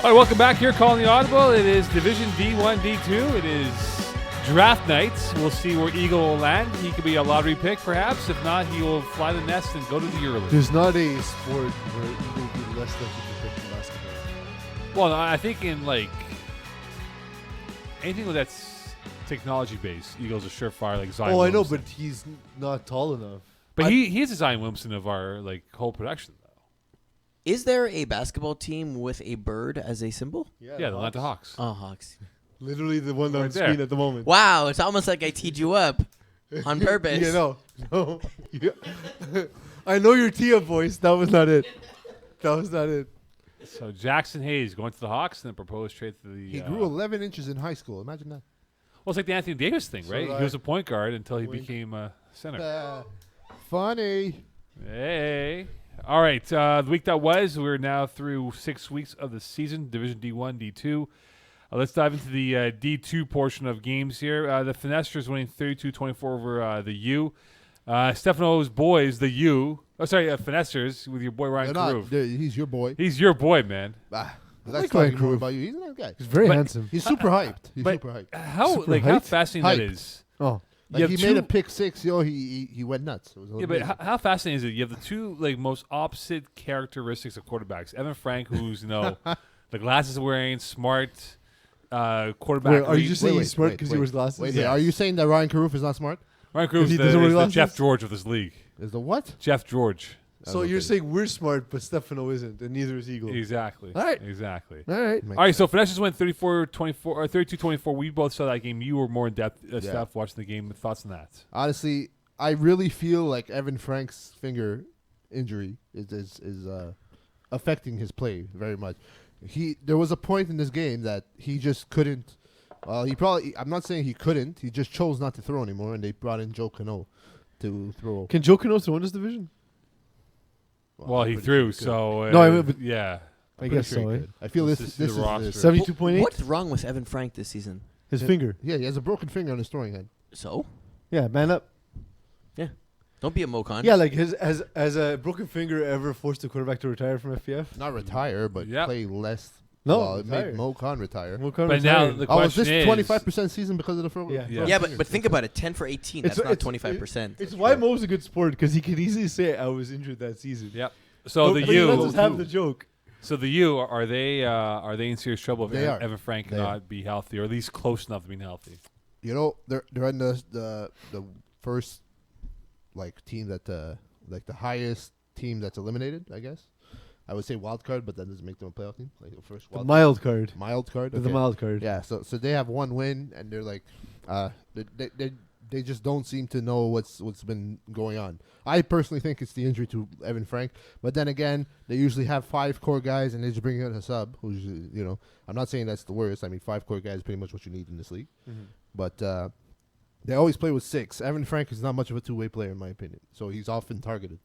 All right, welcome back here, Calling the Audible. It is Division D1, D2. It is draft nights. We'll see where Eagle will land. He could be a lottery pick, perhaps. If not, he will fly the nest and go to the Euroleague. There's not a sport where Eagle would be less likely to pick than basketball. Well, I think in, anything that's technology-based, Eagle's a surefire, like Zion I know, Williamson. but he's not tall enough. But he is the Zion Williamson of our, whole production, though. Is there a basketball team with a bird as a symbol? Yeah, the Atlanta Hawks. Oh, Hawks. Literally the one on Right screen there. at the moment. Wow, it's almost like I teed you up on purpose. No. Yeah. I know your tee up voice. That was not it. So Jackson Hayes going to the Hawks and then proposed trade to the... He grew 11 inches in high school. Imagine that. Well, it's like the Anthony Davis thing, right? So He was a point guard until he Wink. became a center. Funny. Hey. All right. The week that was, we're now through 6 weeks of the season, Division D1, D2. Let's dive into the D2 portion of games here. The Finessers winning 32-24 over the U. Stefano's boys, the U. Oh, sorry, Finessers with your boy Ryan Caruth. He's your boy. He's your boy, man. That's like talking Ryan more Caruth. about you. He's a nice guy. He's very But- handsome. He's super hyped. He's but- super hyped. How Super how hyped? fascinating that Hyped. is. Oh. You Like have he made a two- pick six. He went nuts. It was Yeah, but amazing. how fascinating is it? You have the two most opposite characteristics of quarterbacks. Evan Frank, who's the glasses wearing, smart quarterback. Wait, are you read. just saying Wait, he's smart wait, because he wait. wears glasses? Wait, Yes. are you saying that Ryan Caruth is not smart? Ryan Caruth he is doesn't wear the glasses? Jeff George of this league. Is the what? Jeff George. So you're saying we're smart, but Stefano isn't, and neither is Eagle. Exactly. All right. Exactly. All right. All right, so Finessers went 34-24 or 32-24. We both saw that game. You were more in depth, Steph, watching the game. Thoughts on that? Honestly, I really feel like Evan Frank's finger injury is affecting his play very much. There was a point in this game that he just couldn't. I'm not saying he couldn't. He just chose not to throw anymore, and they brought in Joe Cano to throw. Can Joe Cano throw in this division? Well, I'm he pretty threw, sure he could. so No, I mean, but- yeah. I Pretty guess sure he so. could. I feel This this is the is roster. 72.8. What's wrong with Evan Frank this season? His finger. Yeah, he has a broken finger on his throwing hand. So? Yeah, man up. Don't be a Mokan. Yeah, like has a broken finger ever forced a quarterback to retire from FPF? Not retire, but Yep. play less. No, well, it made retire. Mo Khan retire. But now the Oh, is question this is 25% season because of the throw? Yeah. Yeah. Yeah, but think about it. 10 for 18. That's not 25%. It's why Mo's a good sport because he can easily say I was injured that season. Yep. So But the he lets U. us have the joke. So the U are they in serious trouble if They are. Evan Frank They cannot be healthy, or at least close enough to being healthy? You know, they're in the first team that the highest team that's eliminated. I guess I would say wild card, but that doesn't make them a playoff team. Like the first The wild mild card. mild card. The Okay. mild card. Yeah, so they have one win, and they're they just don't seem to know what's been going on. I personally think it's the injury to Evan Frank, but then again, they usually have 5 core guys, and they just bring in a sub who's I'm not saying that's the worst. I mean, 5 core guys is pretty much what you need in this league, but they always play with 6. Evan Frank is not much of a two-way player in my opinion, so he's often targeted.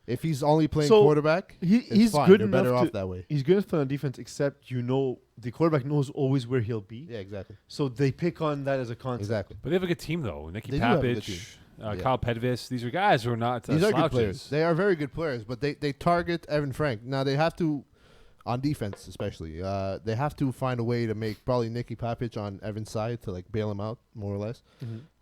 If he's only playing So, quarterback, he's fine. good They're enough better to- off that way. He's good enough on defense, except the quarterback knows always where he'll be. Yeah, exactly. So they pick on that as a concept. Exactly. But they have a good team though. Nicky They do have a good Papich, team. Kyle Pedvis. These are guys who are not These are good slouches. players. They are very good players, but they target Evan Frank. Now they have to, on defense especially, they have to find a way to make probably Nicky Papich on Evan's side to bail him out more or less.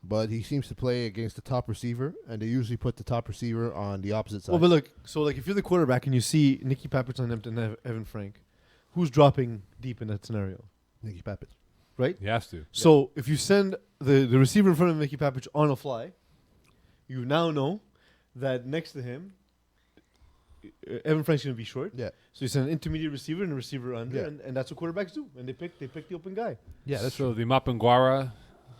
But he seems to play against the top receiver, and they usually put the top receiver on the opposite side. Well, but look, so if you're the quarterback and you see Nicky Papich on empty and Evan Frank, who's dropping deep in that scenario, Nicky Papich. right? He has to. So if you send the receiver in front of Nicky Papich on a fly, you now know that next to him, Evan Frank's going to be short. Yeah. So you send an intermediate receiver and a receiver under, Yeah. and that's what quarterbacks do. And they pick the open guy. Yeah, that's so the Mapinguara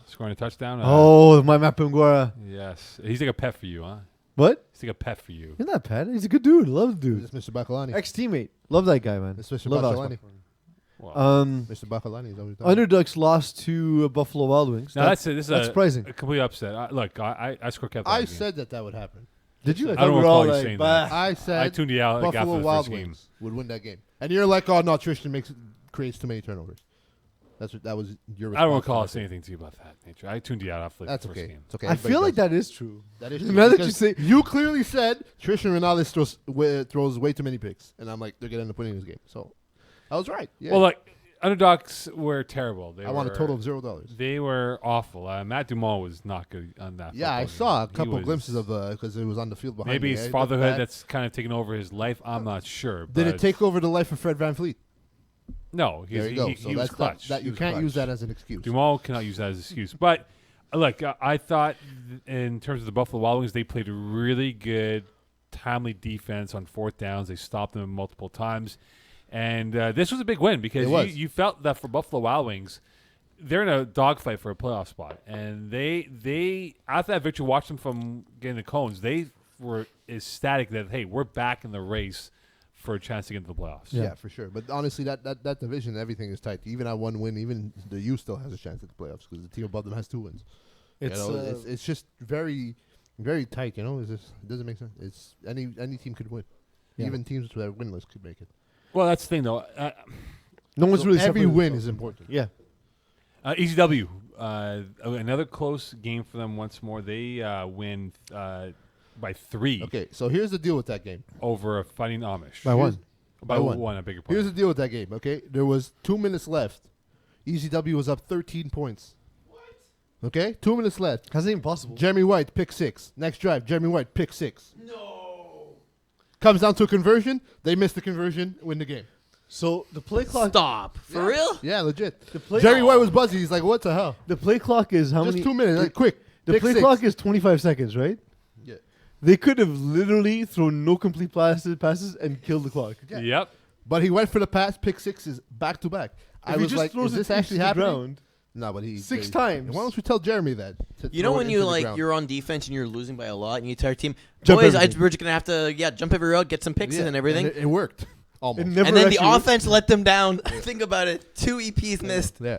scoring a touchdown. My Mapinguara. Yes, he's like a pet for you, huh? What? He's like a pet for you. He's not bad. He's a good dude. Love the dude. This is Mr. Bacalani. Ex-teammate. Love that guy, man. It's Mr. Love Alex Bacalani. Wow. Mr. Bacalani is always done. Underducks lost to Buffalo Wild Wings. Now this is that's surprising. a complete upset. Look, I score kept. I said that would happen. Did you? I thought don't we were recall all you like, saying bah. that. I said I tuned you out like after Buffalo the Wild first game. Wings would win that game. And you're like, oh, no, Tristan creates too many turnovers. That was your response. I don't recall to saying anything to you about that nature. I tuned you out after That's the first okay. game. It's okay. I feel like Everybody that is true. does. That is Now that you because say- you clearly said Tristan Ronaldo throws way too many picks, and I'm like, they're gonna end up winning this game. So I was right. Yeah. Well, look, Underducks were terrible. I want a total of $0. They were awful. Matt Dumont was not good on that. Yeah, I football saw a game. He couple was- glimpses of because it was on the field behind Maybe me. it's It looked fatherhood bad. that's kind of taken over his life. I'm not sure. Did it but take over the life of Fred VanVleet? No, he, There you go. he, So he was that's clutch. that He you was can't clutch. use that as an excuse. Dumont cannot use that as an excuse. But look, I thought in terms of the Buffalo Wild Wings, they played a really good, timely defense on fourth downs. They stopped them multiple times. And this was a big win because It was. you felt that for Buffalo Wild Wings, they're in a dogfight for a playoff spot. And they after that victory, watched them from getting the cones, they were ecstatic that, hey, we're back in the race for a chance to get into the playoffs. Yeah, for sure. But honestly, that division, everything is tight. Even at one win, even the U still has a chance at the playoffs because the team above them has 2 wins. It's, It's just very, very tight. It doesn't make sense. It's any team could win. Yeah. Even teams that are winless could make it. Well, that's the thing, though. no one's So really every separated win themselves. is important. Yeah. ECW, another close game for them once more. They win by 3 Okay, so here's the deal with that game. over Fighting Amish. By one. By By one. one, I beg your Here's pardon. the deal with that game. Okay, there was 2 minutes left. ECW was up 13 points. What? Okay, 2 minutes left. How's that even possible? Jeremy White, pick 6. Next drive, Jeremy White, pick 6. No. Comes down to a conversion. They miss the conversion, win the game. So the play clock. Stop. For real? Yeah, legit. The play Jeremy White was buzzy. He's like, what the hell? The play clock is how Just many? 2 minutes. Like, quick. The pick play 6. clock is 25 seconds, right? Yeah. They could have literally thrown no complete passes and killed the clock. Yeah. Yep. But he went for the pass, pick 6s back to back. I If he was just like, throws is it this to actually the happening? ground, No, but he 6 they- times. Why don't we tell Jeremy that? to You know throw it when into you the like ground? you're on defense and you're losing by a lot and you tell your team, Jump boys, everything. we're just gonna have to jump every route, get some picks in and everything. It worked. Almost. It never And then the actually worked. offense let them down. Think about it. 2 EPs missed. Yeah.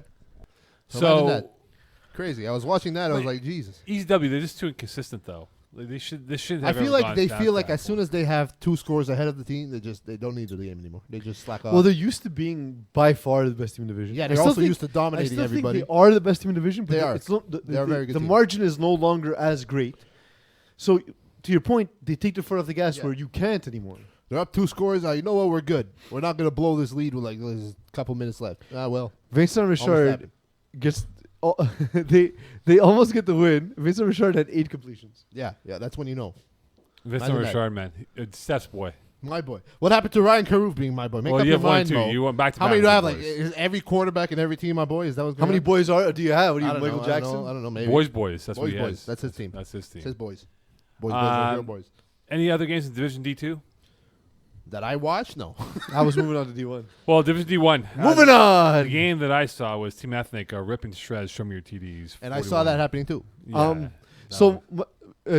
So, imagine that. Crazy. I was watching that. I was Wait. like, Jesus. ECW, they're just too inconsistent, though. Like, this shouldn't I have feel ever like gone they that feel like far. as soon as they have 2 scores ahead of the team, they don't need the game anymore. They just slack off. Well, they're used to being by far the best team in the division. yeah, I they're still also think- used to I dominating still everybody. think they are the best team in the division, but They are. It's They're a very good the team. margin is no longer as great. So, to your point, they take the foot off the gas Yeah. where you can't anymore. They're up 2 scores. You know what? We're good. We're not going to blow this lead with like there's a couple minutes left. Ah, well. Vincent almost Richard happened. gets. They almost get the win. Vincent Richard had 8 completions. Yeah, that's when you know. Vincent Imagine that. Richard, man. It's Steph's boy. My boy. What happened to Ryan Caruth being my boy? Make Well, up you your have one, mind, too. Mo. You went back to How back many do I have? with Like, boys. is every quarterback in every team my boy? Is that what's How going many on? boys do you have? What are you, I don't Michael know, Jackson? I don't know. Maybe. Boys. That's what Boys, he boys. has. That's his team. That's his team. It says boys. Boys are real boys. Any other games in Division D2? That I watched? No. I was moving on to D1. Well, Division D1. Moving The on. game that I saw was Team Ethnic ripping to shreds. Show me your TDs. And I saw 41. that happening too. Yeah, Um, that So, one.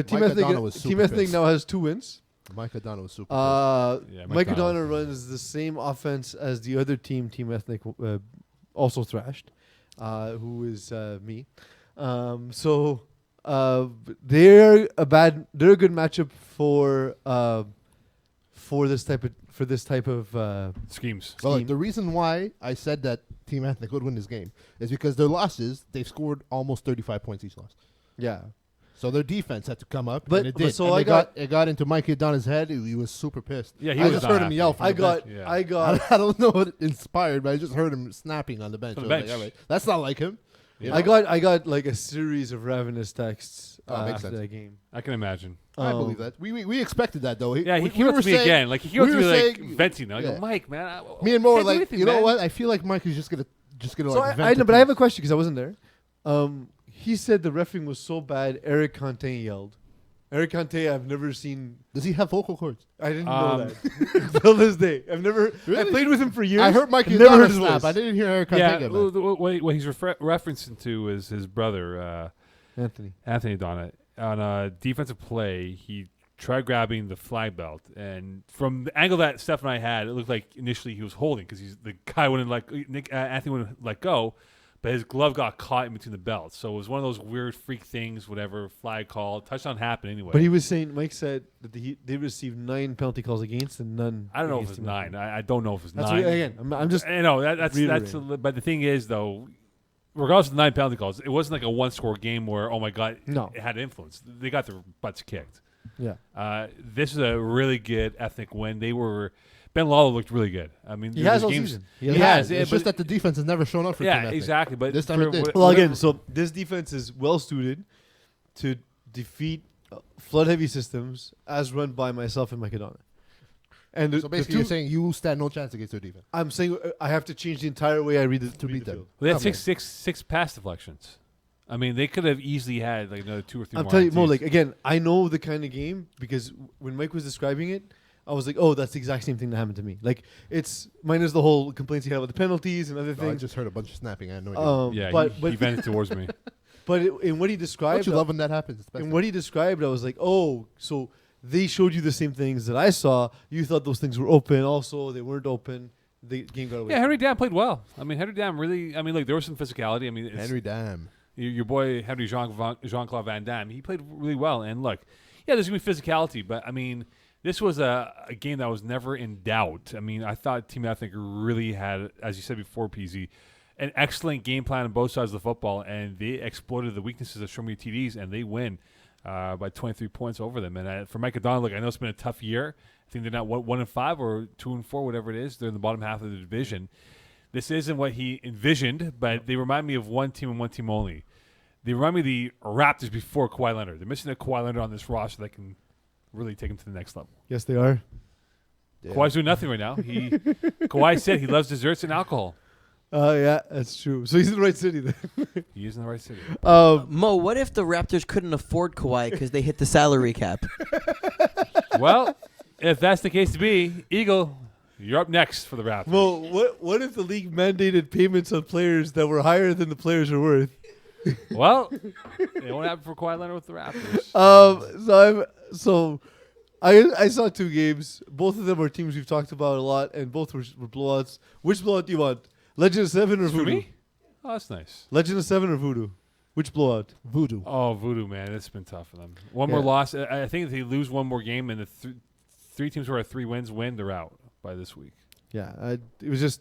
Team Mike Adana was Ethnic, super Team Ethnic pissed. now has 2 wins. Mike Adana was super. Yeah, Mike McDonald. O'Donnell runs the same offense as the other team, Team Ethnic, also thrashed, who is me. They're a good matchup for this type of schemes. Well, scheme. the reason why I said that Team Ethnic would win this game is because their losses, they've scored almost 35 points each loss. yeah. So their defense had to come up, But- and it but did. so And I it got into Mike Adana's head. He was super pissed. Yeah, he I was just not heard him happy. yell from I the bench. got, Yeah. I got, I don't know what inspired, but I just heard him snapping on the bench. On I the was like, bench. all right, that's not like him. You I know? got like a series of ravenous texts Oh, makes after sense. that game. I can imagine. I believe that. We expected that though. Yeah, he we came up were to me saying- again. Like he came up we to me were like saying- venting. I yeah. go, Mike, man. Me and Mo were can't do like, anything, you know man." what? I feel like Mike is just gonna So like. I know, but I have a question because I wasn't there. He said the reffing was so bad. Eric Conte yelled. Eric Conte, I've never seen. Does he have vocal cords? I didn't know that till this day. I've never. I Really? played with him for years. I heard Mike never heard his snap. voice. I didn't hear Eric Yeah, Conte get that. what he's referencing to is his brother, Anthony. Anthony Donna. On a defensive play, he tried grabbing the flag belt, and from the angle that Steph and I had, it looked like initially he was holding because the guy wouldn't Anthony wouldn't let go, but his glove got caught in between the belts. So it was one of those weird freak things. Whatever, flag call, touchdown happened anyway. But he was saying, Mike said that they received 9 penalty calls against and none. I don't know if against it's him. 9. I don't know if it's That's 9. what, again. I'm just. I know that's reiterating. but the thing is though, regardless of the 9 penalty calls, it wasn't like a 1-score game where oh my god, No. it had influence. They got their butts kicked. Yeah. This is a really good Ethnic win. They were Ben Lawler looked really good. I mean, He there's has all games. season. He He has. It's but- just that the defense has never shown up for yeah, Team Ethnik. exactly. But This time it for did. what- Well, whatever- again, so this defense is well suited to defeat flood-heavy systems as run by myself and Makedona. And So basically, you're saying you stand no chance against their defense. I'm saying I have to change the entire way I read it To beat the them. field. They had Okay. six pass deflections. I mean, they could have easily had like another 2 or 3 I'm more. telling you, Mo, INTs. like again, I know the kind of game because when Mike was describing it, I was like, oh, that's the exact same thing that happened to me. Like it's minus the whole complaints he had about the penalties and other No, I things. just heard a bunch of snapping. I had no idea. yeah, but he vented towards me. in what he Don't described, you love when that happens? It's best in what he described, I was like, oh, so they showed you the same things that I saw. You thought those things were open. Also, they weren't open. The game got away. Yeah, Henry Dam played well. I mean, Henry Dam really. I mean, look, there was some physicality. I mean, it's, Henry Dam. your boy Henry Jean-Claude Van Damme, he played really well. And look, yeah, there's going to be physicality, but I mean, this was a game that was never in doubt. I mean, I thought Team Ethnik really had, as you said before, PZ, an excellent game plan on both sides of the football, and they exploited the weaknesses of Shomi TDs, and they win by 23 points over them. And for Mike O'Donnell, look, I know it's been a tough year. I think they're not 1-5 or 2-4, whatever it is. They're in the bottom half of the division. This isn't what he envisioned, but they remind me of one team and one team only. They remind me of the Raptors before Kawhi Leonard. They're missing a Kawhi Leonard on this roster that can really take them to the next level. Yes, they are. Yeah. Kawhi's doing nothing right now. Kawhi said he loves desserts and alcohol. Yeah, that's true. So he's in the right city then. He is in the right city. Mo, what if the Raptors couldn't afford Kawhi because they hit the salary cap? Well, if that's the case to be, Eagle, you're up next for the Raptors. Well, what if the league mandated payments on players that were higher than the players are worth? Well, it won't happen for Kawhi Leonard with the Raptors. I saw 2 games. Both of them are teams we've talked about a lot, and both were blowouts. Which blowout do you want? Legend of 7 or For Voodoo? me? Oh, that's nice. Legend of 7 or Voodoo? Which blowout? Voodoo. Oh, Voodoo, man. It's been tough for them. One more Yeah. loss. I think if they lose one more game and the three teams who are 3 wins win, they're out by this week. Yeah, it was just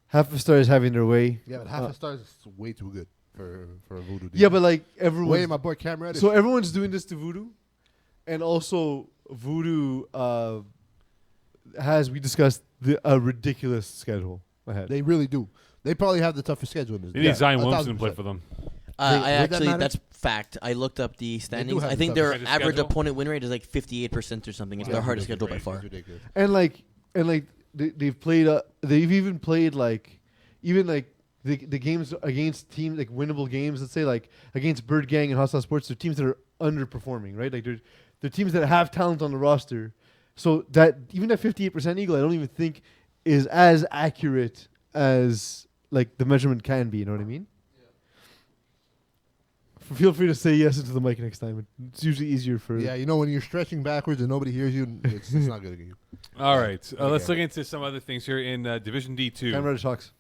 half the stars having their way. Yeah, but half a star is way too good for a Voodoo. Yeah, but like Way everyone. my boy Cam Reddish. So everyone's doing this to Voodoo, and also Voodoo has, we discussed, a ridiculous schedule ahead. They really do. They probably have the toughest schedule in this. They need Zion 1,000%. Williamson to play for them. I would that actually, matter? that's fact. I looked up the standings. have I the think toughest their schedule. average Schedule? opponent win rate is like 58% or something. It's Wow. their hardest It's schedule by ridiculous. far. It's ridiculous. and like they've played. They've even played like even like the games against teams, like winnable games. Let's say like against Bird Gang and Hostile Sports. They're teams that are underperforming, right? Like they're teams that have talent on the roster. So that even that 58% Eagle, I don't even think is as accurate as like the measurement can be. You know what I mean? Feel free to say yes into the mic next time. It's usually easier for. Yeah, you know when you're stretching backwards and nobody hears you, it's not good again. All right. Let's Okay. look into some other things here in Division D2. Cam Reddish Hawks.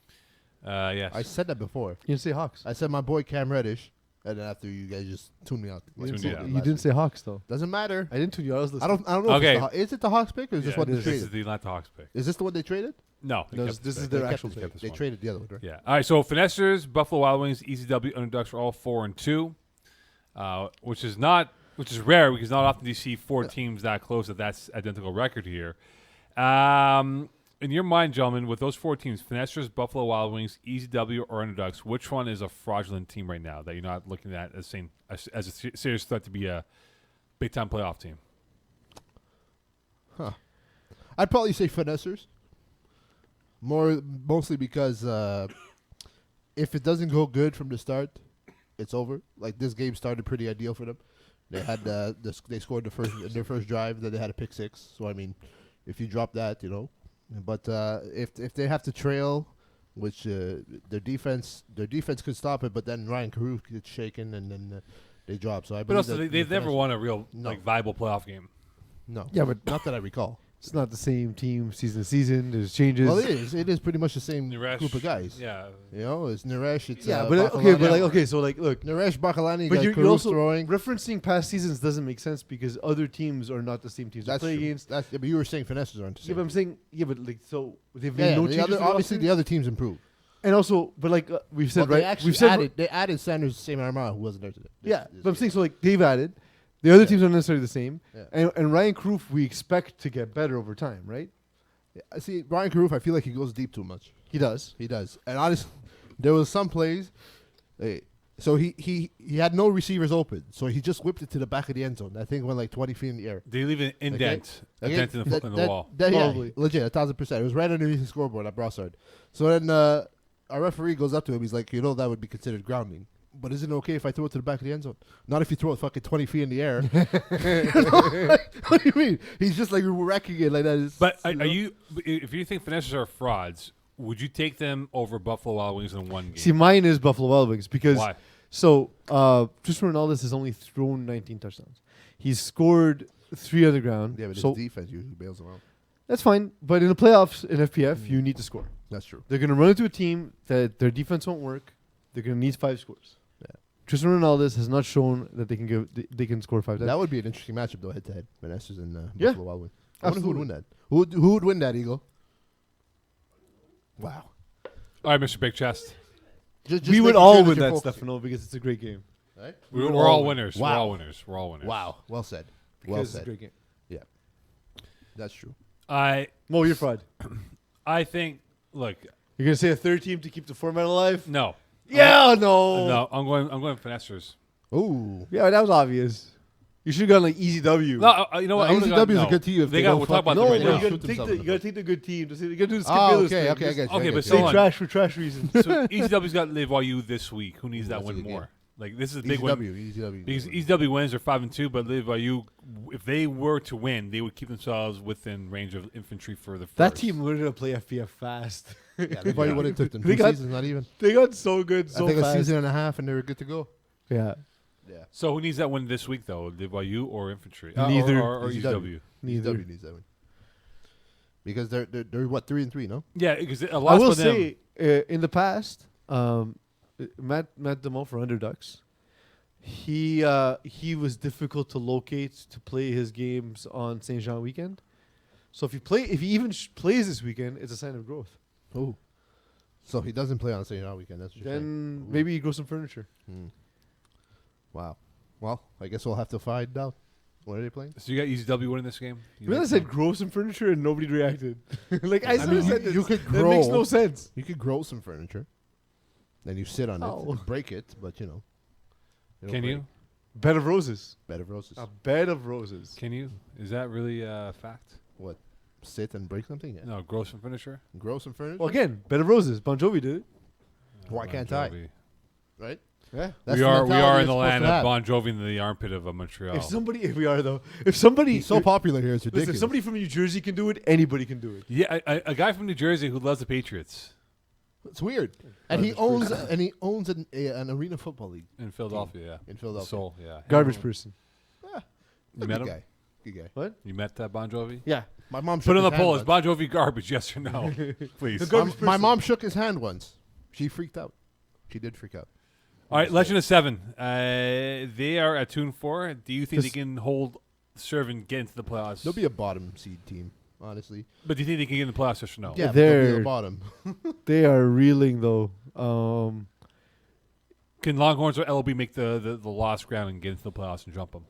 Yes. I said that before. You didn't say Hawks. I said my boy Cam Reddish, and then after you guys just tuned me out. You didn't, Tuned say, me out. you didn't say Hawks though. Doesn't matter. I didn't tune you out. I was listening. I don't know. Okay. If it's is it the Hawks pick or is this Yeah, what they this traded? is the Atlanta Hawks pick. Is this the one they traded? No. they No, kept this is pick. their They actual kept pick. this. They one. traded the other one, right? Yeah. All right. So Finessers, Buffalo Wild Wings, ECW, Underducks are all 4-2, which is rare because not often do you see 4 teams that close at that identical record here. In your mind, gentlemen, with those 4 teams, Finessers, Buffalo Wild Wings, ECW, or Underducks, which one is a fraudulent team right now that you're not looking at as a serious threat to be a big time playoff team? I'd probably say Finessers. Mostly because if it doesn't go good from the start, it's over. Like this game started pretty ideal for them. They had they scored their first drive, then they had a pick 6. So I mean, if you drop that, you know. But if they have to trail, which their defense could stop it, but then Ryan Carew gets shaken and then they drop. So I But believe also, that they've the never Finessers- won a real No. viable playoff game. No. Yeah, but not that I recall. it's not the same team season to season. There's changes. Well, it is. It is pretty much the same Naresh, group of guys. Yeah. You know, it's Naresh. It's yeah, Bacalani. So like, look, Naresh, Bacalani, but got you're Carew also throwing. referencing past seasons doesn't make sense because other teams are not the same teams. That's they play true. against. That's, yeah, but you were saying Finessers aren't the Yeah, same. but I'm saying but like so they've Yeah, made no the changes. other, to the obviously roster. the other teams improved. And also, but like we've said, But they right? actually We've said added. They added Sanders, same Armada, who wasn't there today. yeah, This but I'm year. saying so like they've added. The other Yeah. teams aren't necessarily the same. Yeah. And Ryan Kroof, we expect to get better over time, right? I see Brian Caruth. I feel like he goes deep too much. He does. He does. And honestly, there was some plays. So he had no receivers open. So he just whipped it to the back of the end zone. That thing went like 20 feet in the air. They leave an indent, a dent in the wall. Probably. Legit, 1,000%. It was right underneath the scoreboard at Brossard. So then our referee goes up to him. He's like, that would be considered grounding. But isn't it okay if I throw it to the back of the end zone? Not if you throw it fucking 20 feet in the air. What do you mean? He's just like wrecking it like that. But are you? If you think Finessers are frauds, would you take them over Buffalo Wild Wings in one game? See, mine is Buffalo Wild Wings because Why? So Cristiano Ronaldo has only thrown 19 touchdowns. He's scored 3 on the ground. Yeah, but so his defense usually bails him out. that's fine. But in the playoffs in FPF, you need to score. That's true. They're going to run into a team that their defense won't work. They're going to need 5 scores. Yeah. Cristiano Ronaldo has not shown that they can score 5 times. That would be an interesting matchup, though, head-to-head. Finessers and Yeah. Buffalo Wild Wings. I wonder who would win that. Who would win that, Eagle? Wow. All right, Mr. Big Chest. Just we would making all sure win you're that, focusing. Stefano, because it's a great game. Right? We're all winners. Wow. We're all winners. We're all winners. Wow. Well said. Because Well it's a said. great game. That's true. Mo, you're fraud. I think. Look, You're going to say a third team to keep the format alive? no. Yeah, no. No, I'm going Finessers. Ooh. Yeah, that was obvious. You should have gone like Easy W. No, you know what? No, I would've ECW is gone- a good team if They they got. don't We'll talk about fucking- them No, right no, now. you Shoot gotta take themselves the in you gotta the take the good team. You gotta do the Skip Oh, Bayless okay, thing. okay, I get you. Okay, I but get so you. on. Trash for trash reasons. So ECW's got Live YU this week. Who needs that That's a win good more? game. Like this is a big win ECW. because ECW wins are 5-2, but Live YU, if they were to win, they would keep themselves within range of infantry for the first. That team learned to play FPF fast. Yeah, they probably would have took them They 2 got- seasons, not even. They got so good so I think fast. a season and a half, and they were good to go. Yeah, Yeah. So who needs that win this week though? Live YU or infantry? Neither. Or ECW. neither. ECW needs that win. Because they're what, 3-3, no? Yeah, because a I loss will for them. say, in the past, Matt DeMo for Underducks, he was difficult to locate to play his games on Saint Jean weekend. So if he even plays this weekend, it's a sign of growth. Oh. So he doesn't play on St. John weekend. That's what you're saying. Then maybe you grow some furniture. Wow. Well, I guess we'll have to find out. What are they playing? So you got ECW winning this game? You You realize I think said grow some furniture and nobody reacted. Like I, I said mean, sentence. you could That makes grow. no sense. You could grow some furniture. Then you sit on Oh. it, break it, but it'll Can break. you? Bed of roses. Bed of roses. A bed of roses. Can you? Is that really a fact? What? Sit and break something? Yeah. No, grow some furniture. Grow some furniture? Well, again, bed of roses. Bon Jovi did it. Why Bon can't I? Jovi. Right? Yeah. That's We the are mentality in the it's land supposed to of have. Bon Jovi in the armpit of Montreal. If we are though, if somebody He's so popular here, it's listen, ridiculous. if somebody from New Jersey can do it, anybody can do it. Yeah, a guy from New Jersey who loves the Patriots It's weird. And he owns an arena football league in Philadelphia. Yeah, in Philadelphia. Seoul. Yeah, Garbage person. You met Good him? guy. Good guy. What? You met Bon Jovi? Yeah. My mom Put shook on the his hand poll: Is once. Bon Jovi garbage? Yes or no? Please. The garbage My person. mom shook his hand once. She freaked out. She did freak out. All right, Legend of Seven. They are at 2-4. Do you think they Just- can hold serve and get into the playoffs? They'll be a bottom seed team, honestly. But do you think they can get in the playoffs? Yes or no? Yeah, but they'll be They're- the bottom. They are reeling though. Can Longhorns or LB make the lost ground and get into the playoffs and jump them?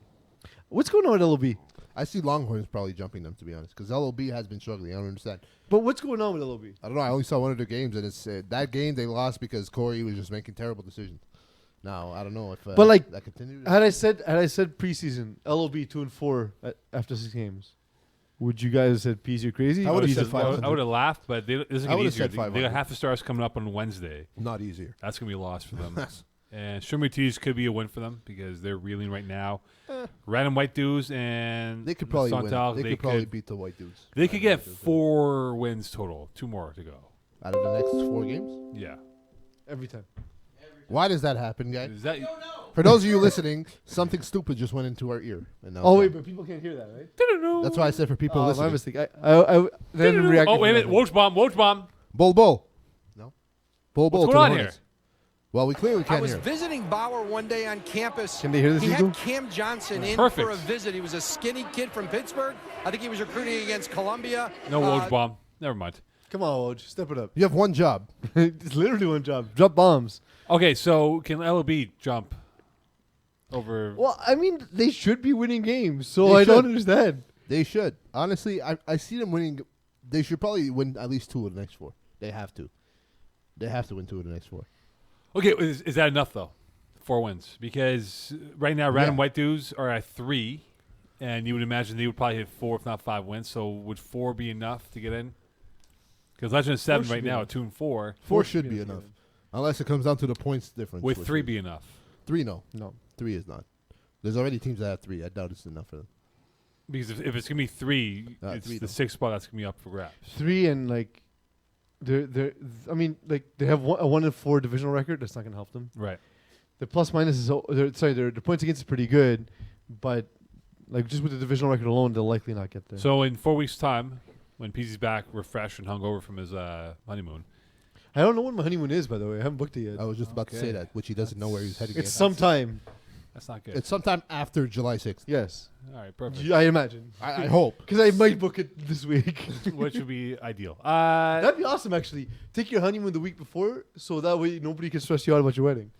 What's going on with LOB? I see Longhorns probably jumping them, to be honest, because LOB has been struggling. I don't understand. But what's going on with LOB? I don't know. I only saw one of their games, and it's that game they lost because Corey was just making terrible decisions. Now I don't know if But, like, that continued. Had I said preseason LOB 2-4 after 6 games, would you guys have said Peeze, you're crazy? I would've Peeze said is- 500. I would have laughed, but this is I going to would've easier. said They 500. got half the stars coming up on Wednesday. Not easier. That's going to be a loss for them. And Shimmery Tees could be a win for them because they're reeling right now. Random White Dudes and They could probably Santal, win. They could probably beat the White Dudes. They could get 4 wins total. 2 more to go. out of the next 4 games. Yeah. Every time. Why does that happen, guys? Is that For those of you listening, something stupid just went into our ear. And now Oh it's wait, gone. but people can't hear that, right? That's why I said for people Oh, my listening. mistake. I then reacted. Oh, wait a minute. Woj bomb. Bull. No. Bull. What's to going the on Hornets. Well, we clearly I can't was hear. visiting Bauer one day on campus. Can they hear this, He Eagle? had Cam Johnson in Perfect. for a visit. He was a skinny kid from Pittsburgh. I think he was recruiting against Columbia. No Woj bomb. Never mind. Come on, Woj, step it up. You have one job. It's literally one job. Drop bombs. Okay, so can LOB jump over? Well, I mean, they should be winning games, so They I don't should. understand. They should. Honestly, I see them winning They should probably win at least 2 of the next 4. They have to. They have to win 2 of the next 4. Okay, is that enough though? 4 wins, because right now Random White Dudes are at 3, and you would imagine they would probably hit 4 if not 5 wins. So would 4 be enough to get in? Because Legend of 7 right now at 2 and 4. 4 should be enough, unless it comes down to the points difference. Would 3 be enough? 3 no. 3 is not. There's already teams that have 3. I doubt it's enough for them. Because if it's gonna be 3, it's 3 the though. 6th spot that's gonna be up for grabs. 3 and like, they're. I mean, like they have a 1-4 divisional record. That's not gonna help them. Right. The plus minus is their points against is pretty good, but like just with the divisional record alone, they'll likely not get there. So in 4 weeks' time, when Peasy's back, refreshed and hungover from his honeymoon, I don't know when my honeymoon is, by the way. I haven't booked it yet. I was just about to say Okay. that, which he doesn't know where he's heading. It's yet. sometime. that's not good. It's sometime after July 6th. Yes, All right, perfect. I imagine. I hope. Because I might book it this week. Which would be ideal. That'd be awesome, actually. Take your honeymoon the week before, so that way nobody can stress you out about your wedding.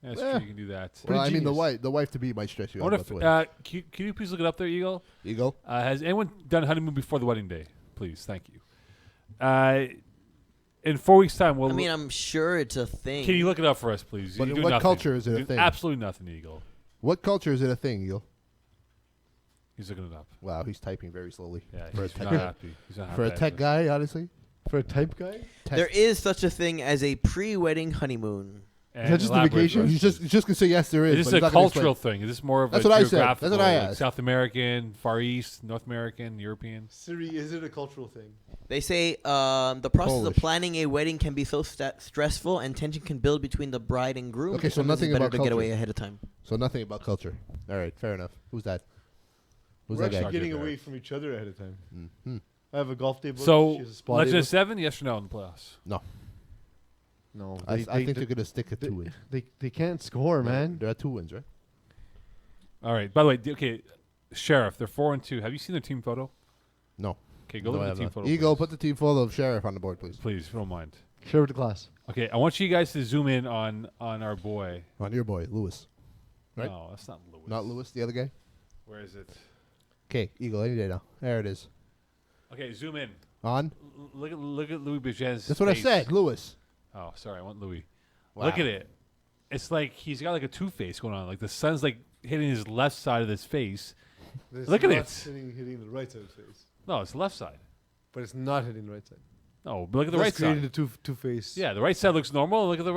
That's Yeah. true. You can do that. Well, I mean, genius. the wife to be might stress you I out. wonder About the if, wedding. can you please look it up there, Eagle? Eagle. Has anyone done a honeymoon before the wedding day? Please, thank you. In 4 weeks' time, we'll. I mean, I'm sure it's a thing. Can you look it up for us, please? But You in do what nothing. culture is it You a do thing? Absolutely nothing, Eagle. What culture is it a thing, Eagle? He's looking it up. Wow, he's typing very slowly. Yeah, For a he's tech not guy. happy. He's not For a happy tech at guy, honestly. For a type guy? Tech. There is such a thing as a pre-wedding honeymoon. this. Is that just a Elaborate vacation? for us, He's just please. gonna say yes, there is. Is but this he's a not gonna cultural explain. thing? Is this more of That's a what I said. geographical? That's what I like asked. South American, Far East, North American, European? Siri, is it a cultural thing? They say the process Polish. of planning a wedding can be so stressful, and tension can build between the bride and groom. Okay, so Sometimes it's nothing better about to get away culture. ahead of time. So nothing about culture. All right, fair enough. Who's that? Who's We're that guy? actually getting Good away from each other ahead of time. Hmm. I have a golf day book. So, she has a spa day Legend of book. 7, yes or no in the playoffs? No, No, I think they're gonna stick at they- 2 wins. They can't score, man. They're at 2 wins, right? All right. By the way, okay, Sheriff, they're 4 and 2. Have you seen their team photo? No. Okay, go No, I look at have the team not. photo. Eagle, please. put the team full of Sheriff on the board, please. Please, if you don't mind. Share with the class. Okay, I want you guys to zoom in on our boy. On your boy, Lewis. Right? No, that's not Lewis. Not Lewis, the other guy. Where is it? Okay, Eagle, any day now. There it is. Okay, zoom in. On. Look at Louis Biget's That's what I face. said, Lewis. Oh, sorry, I want Louis. Wow. Look at it. It's like he's got like a two-face going on. Like the sun's like hitting his left side of his face. Look at it. Hitting the right side of his face. No, it's the left side. But it's not hitting the right side. No, but look at the Just right created side. a two-face. Yeah, the right side looks normal. Look at the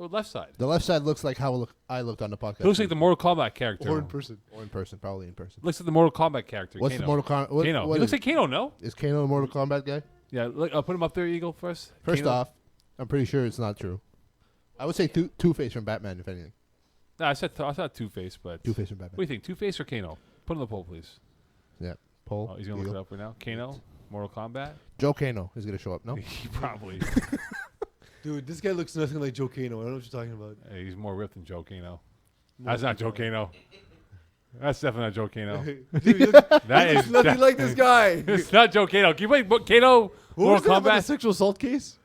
left side. The left side looks like how I looked on the podcast. It looks like the Mortal Kombat character. Or in person. Or in person, probably in person. Looks like the Mortal Kombat character. What's Kano. the Mortal Kombat? Kano. What He looks is, like Kano, no? is Kano a Mortal Kombat guy? Yeah, look, I'll put him up there, Eagle, first. First Kano. off, I'm pretty sure it's not true. I would say Two-Face from Batman, if anything. No, I thought Two-Face, but Two-Face from what do Batman. you think, Two-Face or Kano? Put on the poll, please. Yeah. Poll. Oh, he's gonna look Eagle. it up right now. Kano, Mortal Kombat. Joe Kano is going to show up, no? He probably. Dude, this guy looks nothing like Joe Kano. I don't know what you're talking about. Hey, he's more ripped than Joe Kano. That's not Joe Kano. That's definitely not Joe Kano. Dude, he looks That is nothing like this guy. It's not Joe Kano. Can you play Kano What was Mortal that about the Kombat? sexual assault case?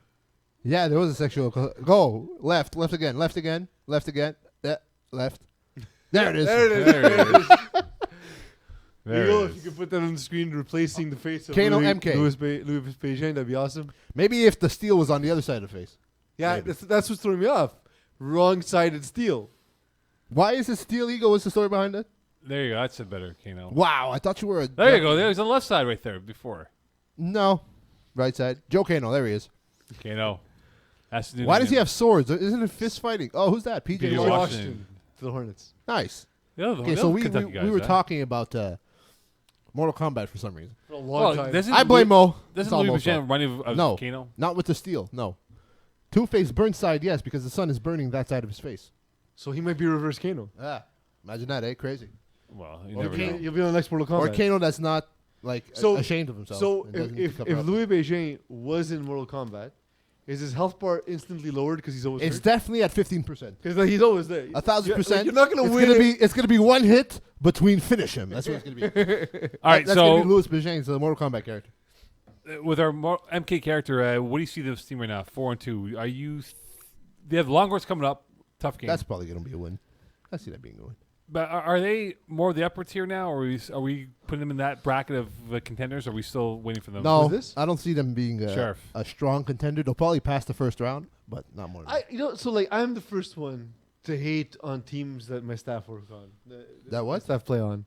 Yeah, there was a sexual... Go. Left. Left again. Left again. Left again. Left. There it is. There it is. There it is. There Eagle, it if you is. could put that on the screen, replacing the face of Kano Louis, MK. Louis Beijing, that'd be awesome. Maybe if the steel was on the other side of the face. Yeah, Maybe. that's what's throwing me off. Wrong-sided steel. Why is it steel ego? What's the story behind it? There you go. That's a better Kano. Wow, I thought you were a... There you go. There's on the left side right there before. No. Right side. Joe Kano, there he is. Kano. That's the new Why does he name. have swords? Isn't it fist fighting? Oh, who's that? PJ P.J. Washington. Washington. To the Hornets. Nice. The other, Okay, the so other we Kentucky guys, were huh? talking about Mortal Kombat for some reason. For a long Well, time. doesn't I blame Mo. Doesn't It's all Louis Mo's fault. Vuitton remind you of No. Kano? Not with the steel, no. Two-Face burnt side, yes, because the sun is burning that side of his face. So he might be reverse Kano. Imagine that, Crazy. Well, you Or never know. You'll be on the next Mortal Or Kombat. Kano that's not, like, So- ashamed of himself. So and doesn't if cover up. Louis Beijing was in Mortal Kombat, is his health bar instantly lowered because he's always It's hurt? definitely at 15%. Because like, he's always there. 1,000%. You're not gonna it's win. Gonna be, it's going to be one hit between finish him. That's what it's going to be. All right, That's going to so be Louis Beijing's the Mortal Kombat character. with our MK character, what do you see this team right now? 4 and 2. Are you? They have Longhorns coming up. Tough game. That's probably going to be a win. I see that being a win. But are they more of the upper tier now, or are we putting them in that bracket of contenders? Or are we still waiting for them? No, Who's this? I don't see them being Sheriff. a strong contender. They'll probably pass the first round, but not more. Than that. So like I'm the first one to hate on teams that my staff work on. That what? My staff play on.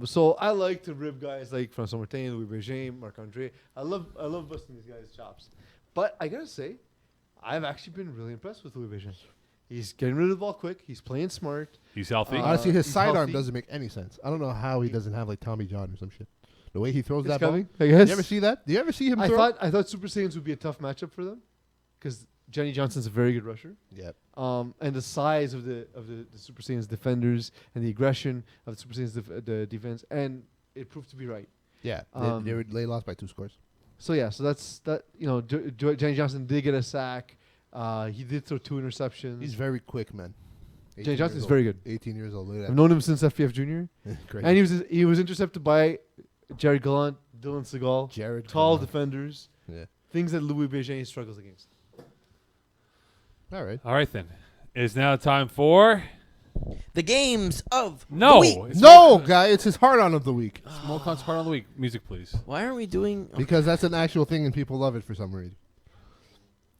So I like to rib guys like François Martin, Louis Berger, Marc-Andre. I love busting these guys' chops. But I gotta say, I've actually been really impressed with Louis Berger. He's getting rid of the ball quick. He's playing smart. He's healthy. Honestly, his he's sidearm healthy. doesn't make any sense. I don't know how he doesn't have like Tommy John or some shit. The way he throws It's that coming, ball. I guess. You ever see that? Do you ever see him I throw? thought Super Saiyans would be a tough matchup for them because Jenny Johnson's a very good rusher. Yeah. And the size of the Super Saiyans defenders and the aggression of the Super Saiyans the defense, and it proved to be right. Yeah. They lost by 2 scores. So that's that. Jenny Johnson did get a sack. He did throw 2 interceptions. He's very quick, man. Jenny 18 Johnson's years very old. good. 18 years old. Look at I've known him since FPF Junior, that. Great. and he was intercepted by Jared Gallant, Dylan Segal, Jared tall Gallant. defenders, Yeah. things that Louis Berger struggles against. All right. All right, then. It's now time for... The games of No. the week. It's No, guy, it's his hard on of the week. Small Cons part on the week. Music, please. Why aren't we doing? Because that's an actual thing and people love it for some reason.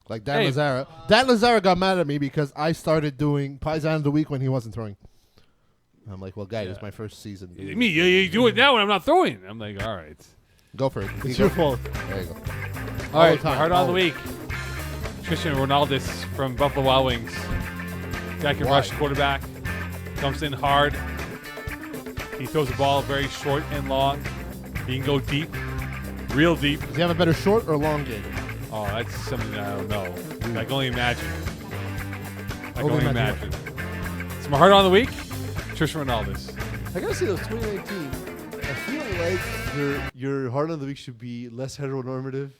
Like Dan Hey. Lazara. Dan Lazara got mad at me because I started doing Paisan of the week when he wasn't throwing. I'm like, well, guy, it's my first season. Me, you do it now when I'm not throwing. I'm like, all right. Go for it. It's your fault. There you go. All right, the time. hard on the All- week. Tristan Ronaldis from Buffalo Wild Wings. Guy can Why? rush quarterback. Comes in hard. He throws the ball very short and long. He can go deep. Real deep. Does he have a better short or long game? Oh, that's something I don't know. I can only imagine. I can Only only imagine. imagine. It's my hard on the week. Tristan Ronaldis. I gotta say though, 2019. I feel like your heart of the week should be less heteronormative.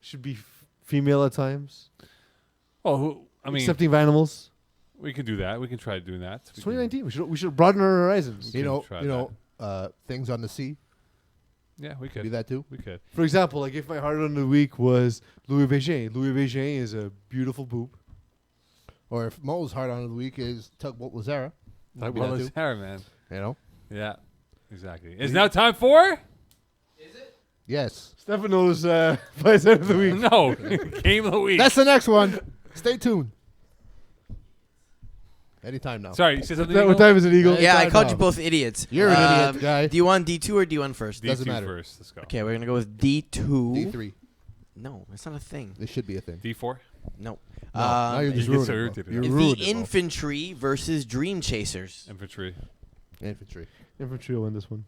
Should be female at times. Oh, I mean, Accepting of animals. we can do that. We can try doing that. It's 2019. We should broaden our horizons. You know, try things on the sea. Yeah, we could. Do that too. We could. For example, like if my heart on the week was Louis Berger. Louis Berger is a beautiful boob. Or if Mo's hard on of the week is Tugboat Lazara. Talk Do about that this too. hair, man. You know? Yeah, exactly. It's now time for... Yes. Stefano's Paisan of the week. No, game of the week. That's the next one. Stay tuned. Anytime now. Sorry, you said something? What Eagle? time is it, Eagle? Yeah, I Time called now. you both idiots. You're an idiot, guy. Do you want D2 or D1 first? D2 Doesn't matter. first. Let's go. Okay, we're gonna go with D2. D3. No, it's not a thing. This should be a thing. D4. No. Now you're you just get ruining so it. irritated. Bro. You're the ruining it, bro. Infantry versus Dream Chasers. Infantry. Infantry. Infantry will win this one.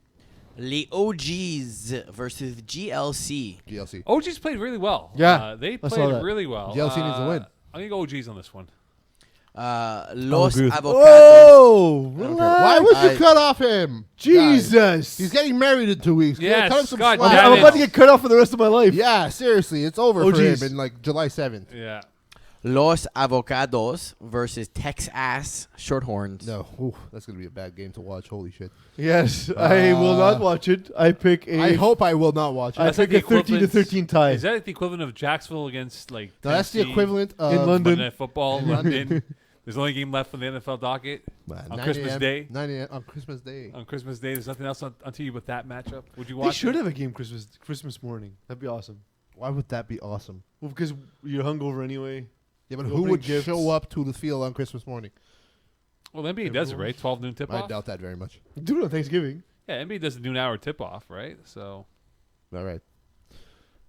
Les OGs versus GLC. GLC. OG's played really well. Yeah, they I saw played that. really well. GLC needs to win. I'm going to go OGs on this one. Los agree with- Avocados. Oh, Why would you I- cut off him? Jesus. Guys, he's getting married in 2 weeks. Yes, Cut him some God slack. damn I'm it. about to get cut off for the rest of my life. Yeah, seriously. It's over for OGs. him in like July 7th. Yeah. Los Avocados versus Texas Shorthorns. No. Ooh, that's going to be a bad game to watch. Holy shit. Yes, I will not watch it. I pick a. I hope I will not watch it. I That's like pick the a 13 to equivalent- 13 tie. Is that like the equivalent of Jacksonville against like No, that's the Tennessee, equivalent of In London. Monday Night Football in London? There's only a game left on the NFL docket. Man, on 9 Christmas a.m. Day. 9 a.m. on Christmas Day. On Christmas Day, there's nothing else on TV but that matchup. Would you They watch should it? have a game Christmas morning. That'd be awesome. Why would that be awesome? Well, because you're hungover anyway. Yeah, but Go who bring would gifts. show up to the field on Christmas morning? Well, the NBA does it, right? 12 noon I tip-off? doubt that very much. Do it on Thanksgiving. Yeah, NBA does a noon hour tip-off, right? So, All right.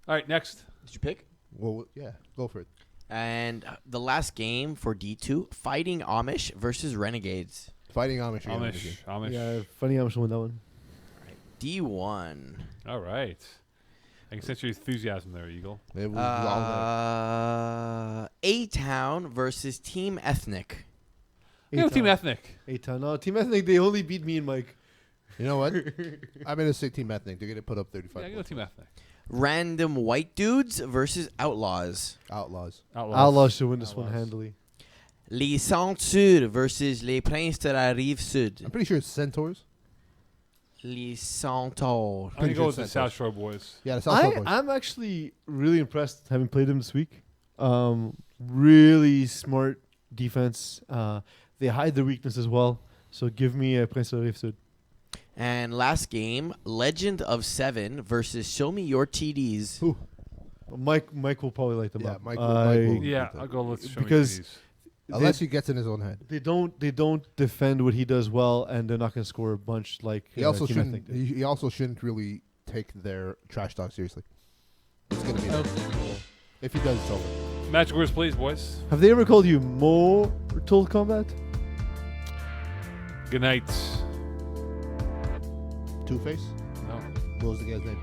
all right, next. Did you pick? Well, yeah, go for it. And the last game for D2, Fighting Amish versus Renegades. Fighting Amish. again, Amish. Amish. Yeah, funny how much won that one. D1. All right. I can sense your enthusiasm there, Eagle. It was all A-Town versus Team Ethnik. Go Team Ethnic. 8-10. No, Team Ethnic, they only beat me and Mike. You know what? I'm going to say Team Ethnic. They're going to put up 35 Yeah, go points. Team Ethnic. Random White Dudes versus Outlaws. Outlaws. Outlaws should win this one Outlaws. handily. Les Centaures versus Les Princes de la Rive Sud. I'm pretty sure it's Centaurs. Les Centaures. I'm going to go with sure the it's South Shore Boys. Yeah, the South Boys. I'm actually really impressed having played them this week. Really smart defense. They hide their weakness as well. So give me Prince of Rive-Sud. And last game, Legend of Seven versus Show Me Your TDs. Who? Mike will probably light them Yeah, up. Mike will. Yeah, I'll go. Let's show Because- me these. Unless he gets in his own head. They don't defend what he does well, and they're not going to score a bunch like He also Team shouldn't. Ethnic did. He also shouldn't really take their trash talk seriously. It's gonna be if he does, it's over. Magic words, please, boys. Have they ever called you Mortal Kombat? Good night. Two-Face. No, What was the guy's name?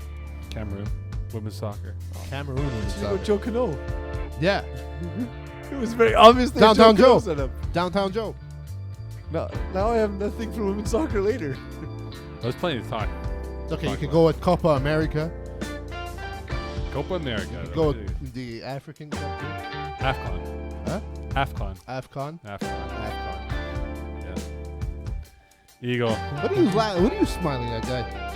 Cameroon. Women's soccer. Cameroon. Joe Cano. Yeah. It was very obvious that Downtown Joe Cano Joe. set up. Downtown Joe. Now I have nothing for women's soccer later. There's plenty to talk. It's okay. You Talk can about go with Copa America. Copa America. Go with the African Cup. AFCON. Huh? AFCON. AFCON. AFCON. AFCON. Yeah. Here you go. What are you smiling at, guy?